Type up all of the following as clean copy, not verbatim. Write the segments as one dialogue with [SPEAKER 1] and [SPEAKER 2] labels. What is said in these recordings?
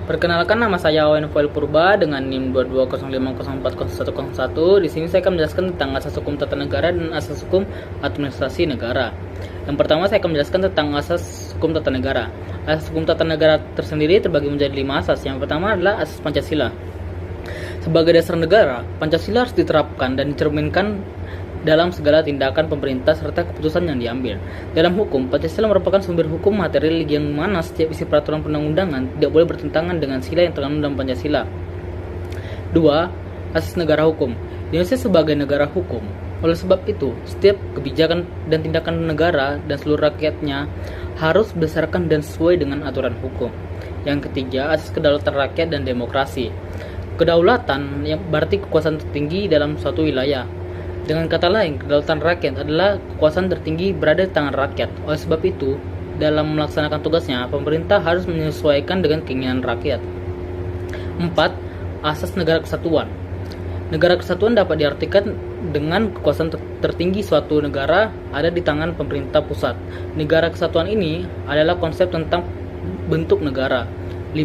[SPEAKER 1] Perkenalkan, nama saya Owen Foil Purba dengan NIM 22050401. Di sini saya akan menjelaskan tentang asas hukum tata negara dan asas hukum administrasi negara. Yang pertama, saya akan menjelaskan tentang asas hukum tata negara. Asas hukum tata negara tersendiri terbagi menjadi 5 asas. Yang pertama adalah asas Pancasila. Sebagai dasar negara, Pancasila harus diterapkan dan dicerminkan dalam segala tindakan pemerintah serta keputusan yang diambil. Dalam hukum, Pancasila merupakan sumber hukum material yang mana setiap isi peraturan perundang-undangan tidak boleh bertentangan dengan sila yang terkandung dalam Pancasila. 2. Asas negara hukum. Indonesia sebagai negara hukum. Oleh sebab itu, setiap kebijakan dan tindakan negara dan seluruh rakyatnya harus berdasarkan dan sesuai dengan aturan hukum. Yang ketiga, asas kedaulatan rakyat dan demokrasi. Kedaulatan yang berarti kekuasaan tertinggi dalam suatu wilayah. Dengan kata lain, kedaulatan rakyat adalah kekuasaan tertinggi berada di tangan rakyat. Oleh sebab itu, dalam melaksanakan tugasnya, pemerintah harus menyesuaikan dengan keinginan rakyat. 4. Asas negara kesatuan. Negara kesatuan dapat diartikan dengan kekuasaan tertinggi suatu negara ada di tangan pemerintah pusat. Negara kesatuan ini adalah konsep tentang bentuk negara. 5.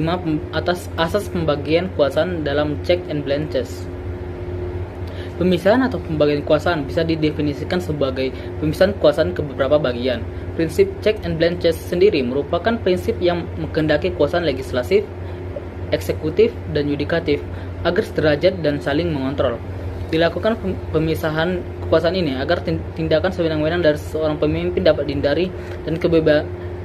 [SPEAKER 1] Atas asas pembagian kekuasaan dalam check and balances. Pemisahan atau pembagian kekuasaan bisa didefinisikan sebagai pemisahan kekuasaan ke beberapa bagian. Prinsip check and balances sendiri merupakan prinsip yang mengkehendaki kekuasaan legislatif, eksekutif, dan yudikatif agar sederajat dan saling mengontrol. Dilakukan pemisahan kekuasaan ini agar tindakan sewenang-wenang dari seorang pemimpin dapat dihindari dan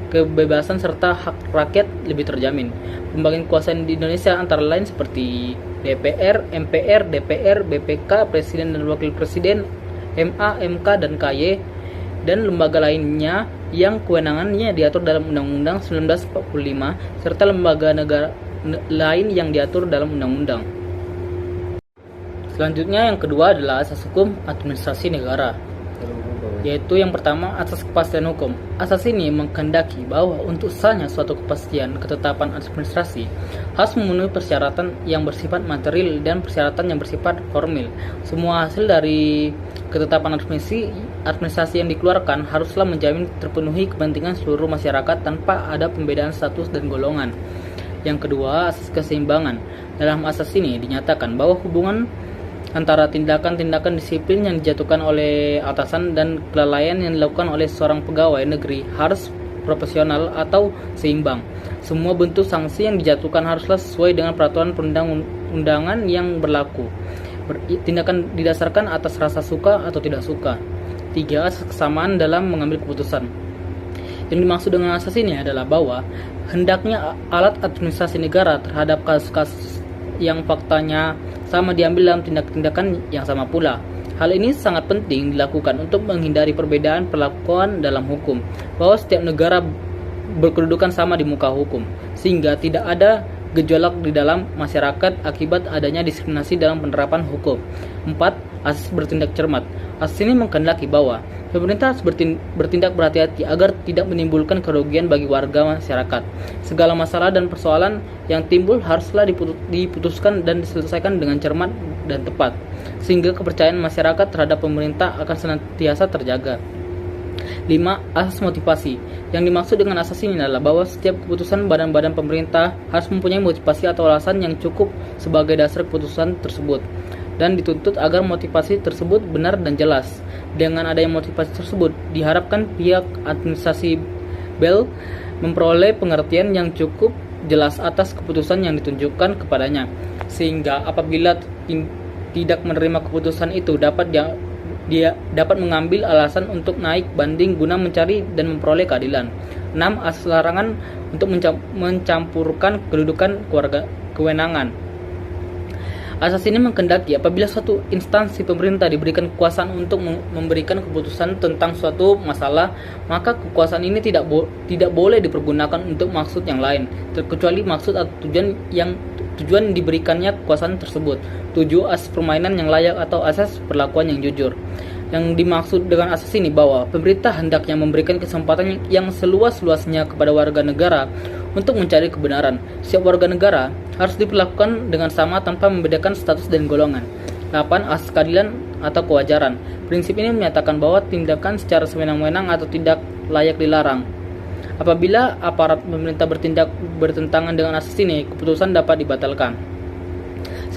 [SPEAKER 1] kebebasan serta hak rakyat lebih terjamin. Pembagian kekuasaan di Indonesia antara lain seperti DPR, MPR, DPR, BPK, Presiden dan Wakil Presiden, MA, MK, dan KY, dan lembaga lainnya yang kewenangannya diatur dalam Undang-Undang 1945 serta lembaga negara lain yang diatur dalam Undang-Undang. Selanjutnya, yang kedua adalah asas hukum administrasi negara, yaitu yang pertama asas kepastian hukum. Asas ini mengkehendaki bahwa untuk sahnya suatu kepastian ketetapan administrasi harus memenuhi persyaratan yang bersifat material dan persyaratan yang bersifat formil. Semua hasil dari ketetapan administrasi yang dikeluarkan haruslah menjamin terpenuhi kepentingan seluruh masyarakat tanpa ada pembedaan status dan golongan. Yang kedua, asas keseimbangan. Dalam asas ini dinyatakan bahwa hubungan antara tindakan-tindakan disiplin yang dijatuhkan oleh atasan dan kelalaian yang dilakukan oleh seorang pegawai negeri harus proporsional atau seimbang. Semua bentuk sanksi yang dijatuhkan haruslah sesuai dengan peraturan perundang-undangan yang berlaku. Tindakan didasarkan atas rasa suka atau tidak suka. 3. Asas kesamaan dalam mengambil keputusan. Yang dimaksud dengan asas ini adalah bahwa hendaknya alat administrasi negara terhadap kasus-kasus yang faktanya sama diambil dalam tindakan yang sama pula. Hal ini sangat penting dilakukan untuk menghindari perbedaan perlakuan dalam hukum, bahwa setiap negara berkedudukan sama di muka hukum, sehingga tidak ada gejolak di dalam masyarakat akibat adanya diskriminasi dalam penerapan hukum. 4. Asas bertindak cermat. Asas ini mengkehendaki bahwa pemerintah harus bertindak berhati-hati agar tidak menimbulkan kerugian bagi warga masyarakat. Segala masalah dan persoalan yang timbul haruslah diputuskan dan diselesaikan dengan cermat dan tepat, sehingga kepercayaan masyarakat terhadap pemerintah akan senantiasa terjaga. 5. Asas motivasi. Yang dimaksud dengan asas ini adalah bahwa setiap keputusan badan-badan pemerintah harus mempunyai motivasi atau alasan yang cukup sebagai dasar keputusan tersebut, dan dituntut agar motivasi tersebut benar dan jelas. Dengan adanya motivasi tersebut, diharapkan pihak administrasi BEL memperoleh pengertian yang cukup jelas atas keputusan yang ditunjukkan kepadanya, sehingga apabila tidak menerima keputusan itu dia dapat mengambil alasan untuk naik banding guna mencari dan memperoleh keadilan. 6. Asas larangan untuk mencampurkan kedudukan kewenangan. Asas ini mengkehendaki apabila suatu instansi pemerintah diberikan kekuasaan untuk memberikan keputusan tentang suatu masalah, maka kekuasaan ini tidak boleh dipergunakan untuk maksud yang lain, terkecuali maksud atau tujuan diberikannya kekuasaan tersebut. 7. Asas permainan yang layak atau asas perlakuan yang jujur. Yang dimaksud dengan asas ini bahwa pemerintah hendaknya memberikan kesempatan yang seluas-luasnya kepada warga negara untuk mencari kebenaran. Setiap warga negara harus diperlakukan dengan sama tanpa membedakan status dan golongan. 8. Asas keadilan atau kewajaran. Prinsip ini menyatakan bahwa tindakan secara sewenang-wenang atau tidak layak dilarang. Apabila aparat pemerintah bertindak bertentangan dengan asas ini, keputusan dapat dibatalkan.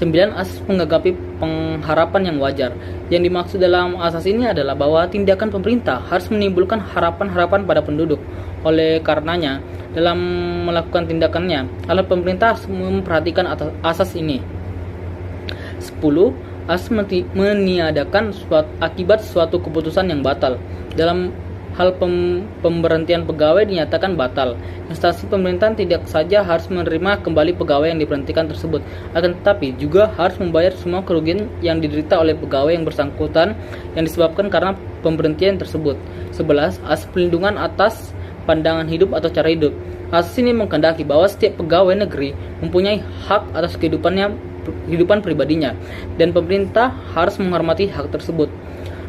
[SPEAKER 1] 9. Asas menghadapi pengharapan yang wajar. Yang dimaksud dalam asas ini adalah bahwa tindakan pemerintah harus menimbulkan harapan-harapan pada penduduk. Oleh karenanya, dalam melakukan tindakannya, pemerintah harus memperhatikan asas ini. 10. Asas meniadakan akibat suatu keputusan yang batal. Dalam hal pemberhentian pegawai dinyatakan batal, instansi pemerintahan tidak saja harus menerima kembali pegawai yang diberhentikan tersebut, akan tetapi juga harus membayar semua kerugian yang diderita oleh pegawai yang bersangkutan yang disebabkan karena pemberhentian tersebut. 11. Asas pelindungan atas pandangan hidup atau cara hidup. Asas ini menghendaki bahwa setiap pegawai negeri mempunyai hak atas kehidupan pribadinya, dan pemerintah harus menghormati hak tersebut.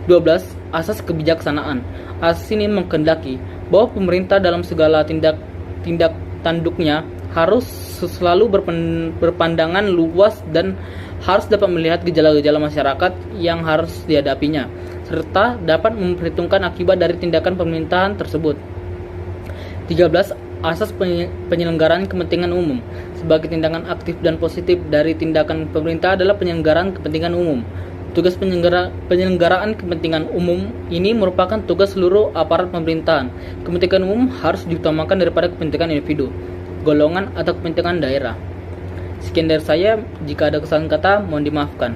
[SPEAKER 1] 12. Asas kebijaksanaan. Asas ini menghendaki bahwa pemerintah dalam segala tindak tanduknya harus selalu berpandangan luas dan harus dapat melihat gejala-gejala masyarakat yang harus dihadapinya, serta dapat memperhitungkan akibat dari tindakan pemerintahan tersebut. 13. Asas penyelenggaraan kepentingan umum. Sebagai tindakan aktif dan positif dari tindakan pemerintah adalah penyelenggaraan kepentingan umum. Tugas penyelenggaraan kepentingan umum ini merupakan tugas seluruh aparat pemerintahan. Kepentingan umum harus diutamakan daripada kepentingan individu, golongan, atau kepentingan daerah. Sekian dari saya. Jika ada kesalahan kata, mohon dimaafkan.